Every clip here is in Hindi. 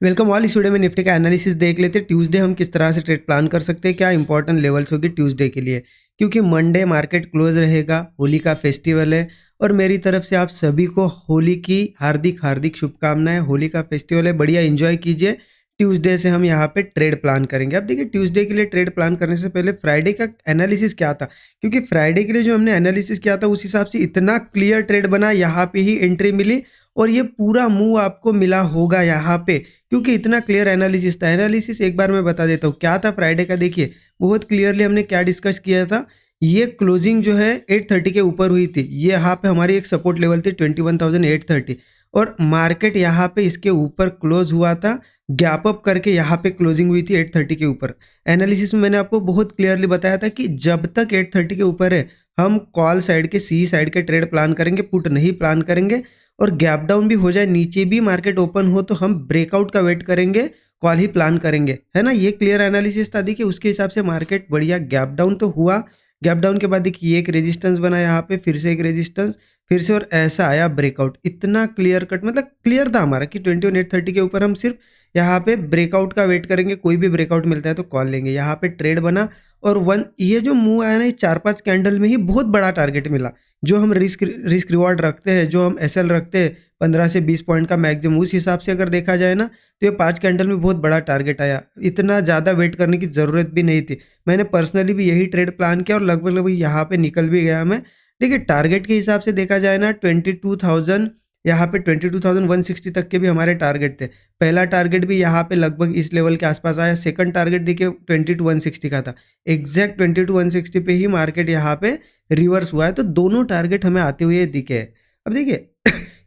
Welcome all. इस वीडियो में निफ्टी का एनालिसिस देख लेते हैं। ट्यूसडे हम किस तरह से ट्रेड प्लान कर सकते हैं, क्या इंपॉर्टेंट लेवल्स होगी ट्यूसडे के लिए, क्योंकि मंडे मार्केट क्लोज रहेगा, होली का फेस्टिवल है। और मेरी तरफ से आप सभी को होली की हार्दिक हार्दिक शुभकामनाएं। होली का फेस्टिवल है, बढ़िया एंजॉय कीजिए। ट्यूसडे से हम यहाँ पे ट्रेड प्लान करेंगे। अब देखिए, ट्यूसडे के लिए ट्रेड प्लान करने से पहले फ्राइडे का एनालिसिस क्या था, क्योंकि फ्राइडे के लिए जो हमने एनालिसिस किया था उस हिसाब से इतना क्लियर ट्रेड बना, यहाँ पे ही एंट्री मिली और ये पूरा मूव आपको मिला होगा यहाँ पे, क्योंकि इतना क्लियर एनालिसिस था। एनालिसिस एक बार मैं बता देता हूँ क्या था फ्राइडे का। देखिए, बहुत क्लियरली हमने क्या डिस्कस किया था। ये क्लोजिंग जो है 830 के ऊपर हुई थी। ये यहाँ पे हमारी एक सपोर्ट लेवल थी 21,830 और मार्केट यहाँ पे इसके ऊपर क्लोज हुआ था। गैप अप करके यहाँ पे क्लोजिंग हुई थी 830 के ऊपर। एनालिसिस में मैंने आपको बहुत क्लियरली बताया था कि जब तक 830 के ऊपर है हम कॉल साइड के सी साइड के ट्रेड प्लान करेंगे, पुट नहीं प्लान करेंगे। और गैप डाउन भी हो जाए, नीचे भी मार्केट ओपन हो तो हम ब्रेकआउट का वेट करेंगे, कॉल ही प्लान करेंगे, है ना। ये क्लियर एनालिसिस था। देखिए, उसके हिसाब से मार्केट बढ़िया गैप डाउन तो हुआ। गैप डाउन के बाद देखिए एक रेजिस्टेंस बना यहाँ पे, फिर से एक रेजिस्टेंस, फिर से, और ऐसा आया ब्रेकआउट। इतना क्लियर कट, मतलब क्लियर था हमारा कि 21,830 के ऊपर हम सिर्फ यहाँ पे ब्रेकआउट का वेट करेंगे। कोई भी ब्रेकआउट मिलता है तो कॉल लेंगे। यहाँ पे ट्रेड बना और ये जो मूव आया ना, ये 4-5 कैंडल में ही बहुत बड़ा टारगेट मिला। जो हम रिस्क रिवॉर्ड रखते हैं, जो हम एसएल रखते हैं 15 से 20 पॉइंट का मैक्सिमम, उस हिसाब से अगर देखा जाए ना तो ये 5 कैंडल में बहुत बड़ा टारगेट आया। इतना ज़्यादा वेट करने की ज़रूरत भी नहीं थी। मैंने पर्सनली भी यही ट्रेड प्लान किया और लगभग लगभग यहाँ पे निकल भी गया मैं। देखिए, टारगेट के हिसाब से देखा जाए ना 22,000, यहाँ पे 22,160 तक के भी हमारे टारगेट थे। पहला टारगेट भी यहाँ पे लगभग इस लेवल के आसपास आया। सेकंड टारगेट देखिए 22,160 का था। एग्जैक्ट 22,160 पे ही मार्केट यहाँ पे रिवर्स हुआ है, तो दोनों टारगेट हमें आते हुए दिखे हैं। अब देखिए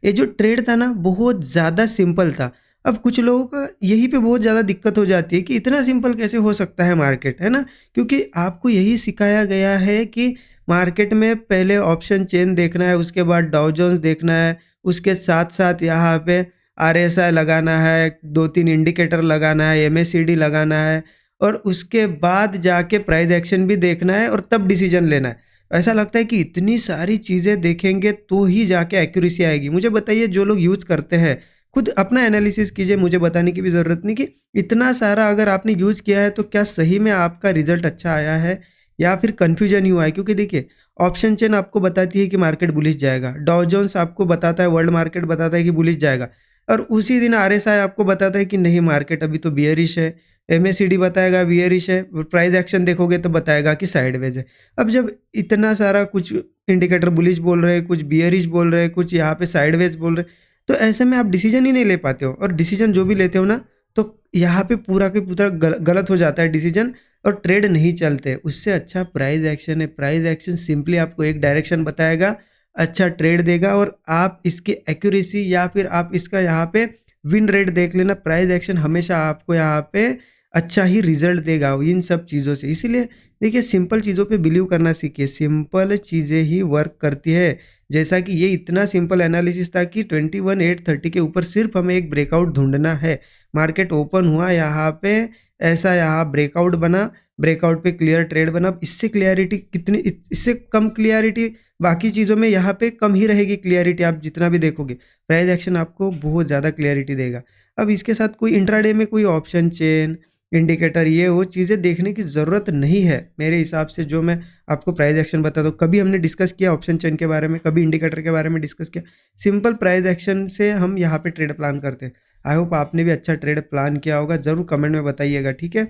ये जो ट्रेड था ना बहुत ज़्यादा सिंपल था। अब कुछ लोगों का यहीं पे बहुत ज़्यादा दिक्कत हो जाती है कि इतना सिंपल कैसे हो सकता है मार्केट, है ना। क्योंकि आपको यही सिखाया गया है कि मार्केट में पहले ऑप्शन चेन देखना है, उसके बाद डाउ जोन्स देखना है, उसके साथ साथ यहाँ पे आरएसआई लगाना है, 2-3 इंडिकेटर लगाना है, एमएसीडी लगाना है, और उसके बाद जाके प्राइस एक्शन भी देखना है और तब डिसीजन लेना है। ऐसा लगता है कि इतनी सारी चीज़ें देखेंगे तो ही जाके एक्यूरेसी आएगी। मुझे बताइए, जो लोग यूज़ करते हैं, खुद अपना एनालिसिस कीजिए, मुझे बताने की भी ज़रूरत नहीं कि इतना सारा अगर आपने यूज़ किया है तो क्या सही में आपका रिजल्ट अच्छा आया है या फिर कन्फ्यूजन ही हुआ है। क्योंकि देखिए, ऑप्शन चेन आपको बताती है कि मार्केट बुलिश जाएगा, डाउ जोन्स आपको बताता है, वर्ल्ड मार्केट बताता है कि बुलिश जाएगा, और उसी दिन आरएसआई आपको बताता है कि नहीं मार्केट अभी तो बियरिश है, एमएसीडी बताएगा बियरिश है, प्राइस एक्शन देखोगे तो बताएगा कि साइडवेज है। अब जब इतना सारा कुछ इंडिकेटर बुलिश बोल रहे हैं, कुछ बियरिश बोल रहे हैं, कुछ यहाँ पे साइडवेज बोल रहे हैं, तो ऐसे में आप डिसीजन ही नहीं ले पाते हो, और डिसीजन जो भी लेते हो ना तो यहाँ पे पूरा के पूरा गलत हो जाता है डिसीजन, और ट्रेड नहीं चलते। उससे अच्छा प्राइस एक्शन है। प्राइस एक्शन सिंपली आपको एक डायरेक्शन बताएगा, अच्छा ट्रेड देगा, और आप इसकी एक्यूरेसी या फिर आप इसका यहाँ पे विन रेट देख लेना। प्राइस एक्शन हमेशा आपको यहाँ पे अच्छा ही रिजल्ट देगा इन सब चीज़ों से। इसीलिए देखिए, सिंपल चीज़ों पे बिलीव करना सीखिए। सिंपल चीज़ें ही वर्क करती है। जैसा कि ये इतना सिंपल एनालिसिस था कि 21,830 के ऊपर सिर्फ हमें एक ब्रेकआउट ढूंढना है। मार्केट ओपन हुआ यहाँ पे, ऐसा यहाँ ब्रेकआउट बना, ब्रेकआउट पे क्लियर ट्रेड बना। इससे क्लियरिटी कितनी, इससे कम क्लियरिटी बाकी चीज़ों में यहाँ पे कम ही रहेगी क्लियरिटी। आप जितना भी देखोगे, प्राइस एक्शन आपको बहुत ज़्यादा क्लियरिटी देगा। अब इसके साथ कोई इंट्राडे में कोई ऑप्शन चेन, इंडिकेटर, ये वो चीज़ें देखने की ज़रूरत नहीं है मेरे हिसाब से। जो मैं आपको प्राइस एक्शन बता दूँ, कभी हमने डिस्कस किया ऑप्शन चेन के बारे में, कभी इंडिकेटर के बारे में डिस्कस किया। सिंपल प्राइस एक्शन से हम यहाँ पे ट्रेड प्लान करते हैं। आई होप आपने भी अच्छा ट्रेड प्लान किया होगा, ज़रूर कमेंट में बताइएगा, ठीक है।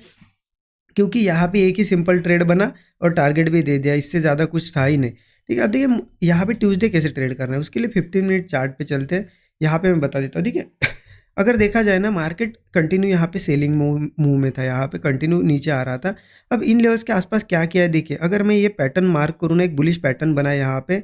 क्योंकि यहाँ पे एक ही सिंपल ट्रेड बना और टारगेट भी दे दिया, इससे ज़्यादा कुछ था ही नहीं, ठीक है। अब देखिए, यहाँ पे ट्यूसडे कैसे ट्रेड करना है उसके लिए 15 मिनट चार्ट पे चलते हैं। यहाँ पे मैं बता देता हूँ। देखिए, अगर देखा जाए ना, मार्केट कंटिन्यू यहाँ पे सेलिंग मूव में था, यहाँ पे कंटिन्यू नीचे आ रहा था। अब इन लेवल्स के आसपास क्या किया है देखिए, अगर मैं ये पैटर्न मार्क करूँ ना, एक बुलिश पैटर्न बना है यहाँ पे,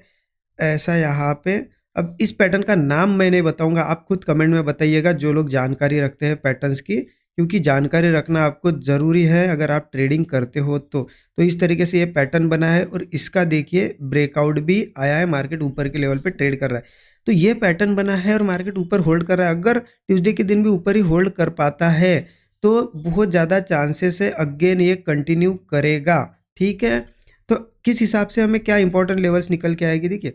ऐसा यहाँ पे। अब इस पैटर्न का नाम मैं नहीं बताऊंगा, आप खुद कमेंट में बताइएगा जो लोग जानकारी रखते हैं पैटर्न्स की, क्योंकि जानकारी रखना आपको ज़रूरी है अगर आप ट्रेडिंग करते हो तो इस तरीके से ये पैटर्न बना है, और इसका देखिए ब्रेकआउट भी आया है, मार्केट ऊपर के लेवल पे ट्रेड कर रहा है। तो ये पैटर्न बना है और मार्केट ऊपर होल्ड कर रहा है। अगर ट्यूसडे के दिन भी ऊपर ही होल्ड कर पाता है तो बहुत ज़्यादा चांसेस है अगेन ये कंटिन्यू करेगा, ठीक है। तो किस हिसाब से हमें क्या इंपॉर्टेंट लेवल्स निकल के आएगी, देखिए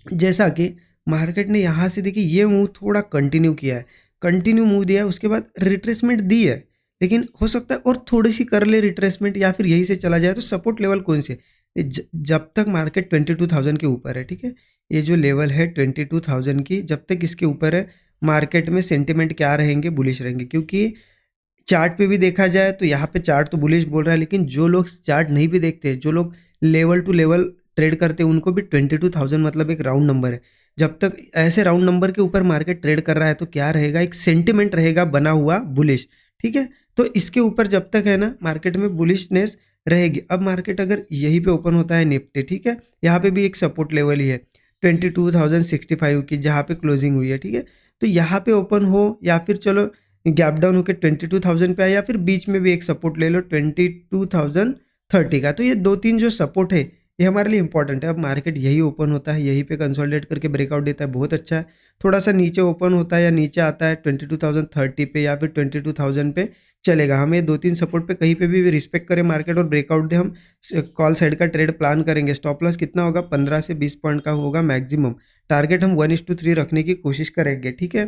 जैसा कि मार्केट ने यहाँ से देखिए ये मूव थोड़ा कंटिन्यू किया है। कंटिन्यू मूव दिया है, उसके बाद रिट्रेसमेंट दी है, लेकिन हो सकता है और थोड़ी सी कर ले रिट्रेसमेंट या फिर यही से चला जाए। तो सपोर्ट लेवल कौन से? जब तक मार्केट 22,000 के ऊपर है, ठीक है, ये जो लेवल है 22,000 की, जब तक इसके ऊपर है मार्केट में सेंटिमेंट क्या रहेंगे? बुलिश रहेंगे। क्योंकि चार्ट पे भी देखा जाए तो यहाँ पे चार्ट तो बुलिश बोल रहा है, लेकिन जो लोग चार्ट नहीं भी देखते, जो लोग लेवल टू लेवल ट्रेड करते हैं, उनको भी 22,000 मतलब एक राउंड नंबर है। जब तक ऐसे राउंड नंबर के ऊपर मार्केट ट्रेड कर रहा है तो क्या रहेगा? एक सेंटिमेंट रहेगा बना हुआ बुलिश, ठीक है। तो इसके ऊपर जब तक है ना मार्केट में बुलिशनेस रहेगी। अब मार्केट अगर यहीं पे ओपन होता है निफ्टी, ठीक है, यहाँ पे भी एक सपोर्ट लेवल ही है 22,065 की, जहाँ पे क्लोजिंग हुई है, ठीक है। तो यहाँ पे ओपन हो या फिर चलो गैप डाउन होकर 22,000 पे आए, या फिर बीच में भी एक सपोर्ट ले लो 22,030 का। तो ये 2-3 जो सपोर्ट है ये हमारे लिए इंपॉर्टेंट है। अब मार्केट यही ओपन होता है, यहीं पे कंसोलिडेट करके ब्रेकआउट देता है, बहुत अच्छा है। थोड़ा सा नीचे ओपन होता है या नीचे आता है 22,030 पे या फिर 22,000 पे चलेगा। हमें 2-3 सपोर्ट पे कहीं पे भी रिस्पेक्ट करें मार्केट और ब्रेकआउट दे, हम कॉल साइड का ट्रेड प्लान करेंगे। स्टॉप लॉस कितना होगा? 15 से 20 पॉइंट का होगा मैक्सिमम। टारगेट हम 1:3 रखने की कोशिश करेंगे, ठीक है।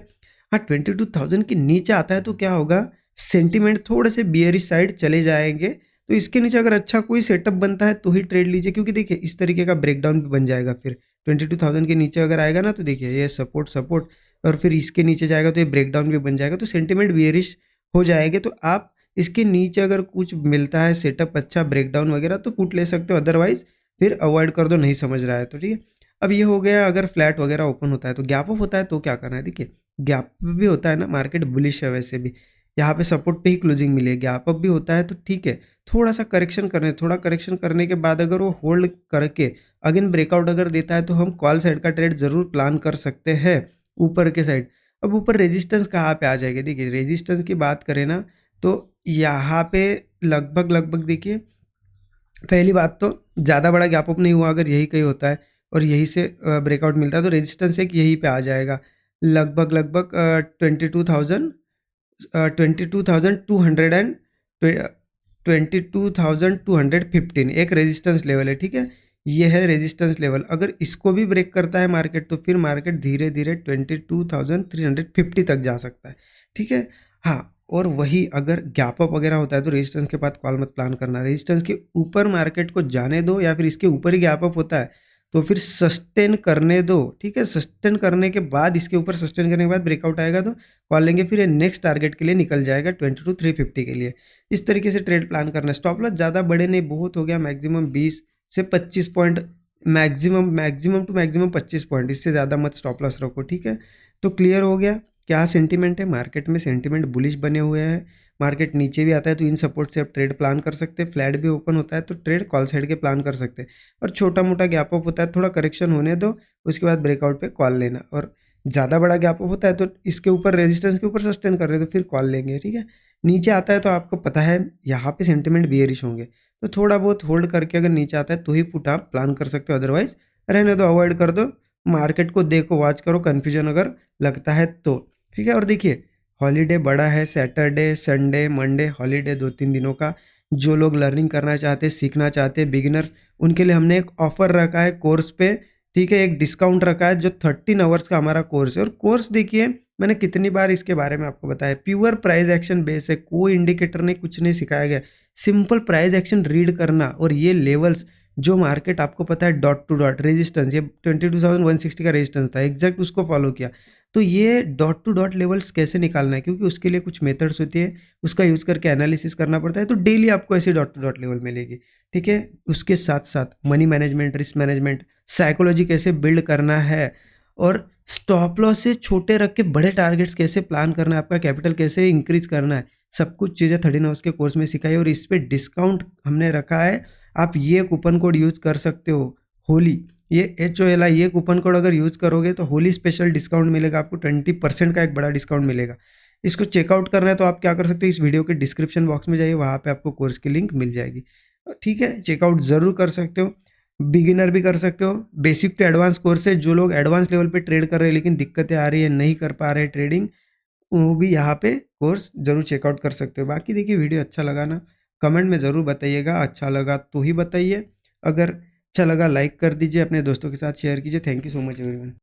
हाँ, 22,000 के नीचे आता है तो क्या होगा? सेंटिमेंट थोड़े से बियरिश साइड चले जाएंगे। तो इसके नीचे अगर अच्छा कोई सेटअप बनता है तो ही ट्रेड लीजिए, क्योंकि देखिए इस तरीके का ब्रेकडाउन भी बन जाएगा। फिर 22,000 के नीचे अगर आएगा ना तो देखिए ये सपोर्ट सपोर्ट, और फिर इसके नीचे जाएगा तो ये ब्रेकडाउन भी बन जाएगा, तो सेंटिमेंट बियरिश हो जाएंगे। तो आप इसके नीचे अगर कुछ मिलता है सेटअप अच्छा ब्रेकडाउन वगैरह तो पुट ले सकते हो, अदरवाइज फिर अवॉइड कर दो, नहीं समझ रहा है तो, ठीक है। अब ये हो गया अगर फ्लैट वगैरह ओपन होता है। तो गैप अप होता है तो क्या करना है? देखिए गैप अप भी होता है ना, मार्केट बुलिश है वैसे भी, यहाँ पे सपोर्ट पे ही क्लोजिंग मिली है। गैप अप भी होता है तो ठीक है, थोड़ा सा करेक्शन करने, थोड़ा करेक्शन करने के बाद अगर वो होल्ड करके अगेन ब्रेकआउट अगर देता है तो हम कॉल साइड का ट्रेड जरूर प्लान कर सकते हैं ऊपर के साइड। अब ऊपर रेजिस्टेंस कहाँ पे आ जाएगी? देखिए रेजिस्टेंस की बात करें ना तो यहाँ पे लगभग लगभग देखिए, पहली बात तो ज़्यादा बड़ा गैप अप नहीं हुआ, अगर यही कहीं होता है और यहीं से ब्रेकआउट मिलता है तो रेजिस्टेंस एक यहीं पे आ जाएगा लगभग लगभग 22,000 22,200 एंड 22,215 एक रेजिस्टेंस लेवल है, ठीक है। ये है रेजिस्टेंस लेवल। अगर इसको भी ब्रेक करता है मार्केट तो फिर मार्केट धीरे धीरे 22,350 तक जा सकता है, ठीक है। हाँ, और वही अगर गैप अप वगैरह होता है तो रेजिस्टेंस के बाद कॉल मत प्लान करना। रेजिस्टेंस के ऊपर मार्केट को जाने दो या फिर इसके ऊपर ही गैप अप होता है तो फिर सस्टेन करने दो, ठीक है। सस्टेन करने के बाद, इसके ऊपर सस्टेन करने के बाद ब्रेकआउट आएगा तो कॉल लेंगे, फिर ये नेक्स्ट टारगेट के लिए निकल जाएगा 22,350 के लिए। इस तरीके से ट्रेड प्लान करना है। स्टॉप लॉस ज़्यादा बड़े नहीं, बहुत हो गया मैक्सिमम 20 से 25 point, maximum maximum to maximum 25 point, इससे ज़्यादा मत स्टॉप लॉस रखो, ठीक है। तो क्लियर हो गया क्या सेंटिमेंट है मार्केट में? सेंटिमेंट बुलिश बने हुए हैं। मार्केट नीचे भी आता है तो इन सपोर्ट से आप ट्रेड प्लान कर सकते हैं। फ्लैट भी ओपन होता है तो ट्रेड कॉल साइड के प्लान कर सकते हैं। और छोटा मोटा गैप अप होता है, थोड़ा करेक्शन होने दो, उसके बाद ब्रेकआउट पे कॉल लेना। और ज़्यादा बड़ा गैप अप होता है तो इसके ऊपर रेजिस्टेंस के ऊपर सस्टेन कर रहे हो तो फिर कॉल लेंगे, ठीक है। नीचे आता है तो आपको पता है यहाँ पे सेंटिमेंट बियरिश होंगे, तो थोड़ा बहुत होल्ड करके अगर नीचे आता है तो ही पुट आप प्लान कर सकते हो, अदरवाइज रहने दो, अवॉइड कर दो। मार्केट को देखो, वॉच करो, कन्फ्यूजन अगर लगता है तो, ठीक है। और देखिए हॉलीडे बड़ा है, सैटरडे संडे मंडे हॉलीडे 2-3 दिनों का। जो लोग लर्निंग करना चाहते हैं, सीखना चाहते हैं, बिगिनर्स, उनके लिए हमने एक ऑफर रखा है कोर्स पे, ठीक है। एक डिस्काउंट रखा है जो 13 आवर्स का हमारा कोर्स है। और कोर्स देखिए मैंने कितनी बार इसके बारे में आपको बताया, प्योर प्राइस एक्शन बेस है, कोई इंडिकेटर नहीं, कुछ नहीं सिखाया गया। सिंपल प्राइस एक्शन रीड करना और ये लेवल्स जो मार्केट आपको पता है डॉट टू डॉट रेजिस्टेंस, ये 22,160 का रेजिस्टेंस था एग्जैक्ट, उसको फॉलो किया। तो ये डॉट टू डॉट लेवल्स कैसे निकालना है, क्योंकि उसके लिए कुछ मेथड्स होती है, उसका यूज़ करके एनालिसिस करना पड़ता है। तो डेली आपको ऐसी डॉट टू डॉट लेवल मिलेगी, ठीक है। उसके साथ साथ money management, risk management, psychology कैसे बिल्ड करना है, और स्टॉप लॉस से छोटे रख के बड़े टारगेट्स कैसे प्लान करना है, आपका कैपिटल कैसे इंक्रीज करना है, सब कुछ चीज़ें 13 आवर्स के कोर्स में सिखाई। और इस पर डिस्काउंट हमने रखा है, आप ये कूपन कोड यूज़ कर सकते हो होली, ये HOLI, ये कूपन कोड अगर यूज़ करोगे तो होली स्पेशल डिस्काउंट मिलेगा आपको, 20% का एक बड़ा डिस्काउंट मिलेगा। इसको चेकआउट करना है तो आप क्या कर सकते हो, इस वीडियो के डिस्क्रिप्शन बॉक्स में जाइए, वहाँ पे आपको कोर्स की लिंक मिल जाएगी, ठीक है। चेकआउट ज़रूर कर सकते हो, बिगिनर भी कर सकते हो। बेसिक टू एडवांस कोर्स है, जो लोग एडवांस लेवल पे ट्रेड कर रहे हैं लेकिन दिक्कतें आ रही है, नहीं कर पा रहे ट्रेडिंग, वो भी यहाँ पे कोर्स ज़रूर चेकआउट कर सकते हो। बाकी देखिए वीडियो अच्छा लगा ना, कमेंट में ज़रूर बताइएगा, अच्छा लगा तो ही बताइए, अगर अच्छा लगा लाइक कर दीजिए, अपने दोस्तों के साथ शेयर कीजिए। Thank you so much everyone.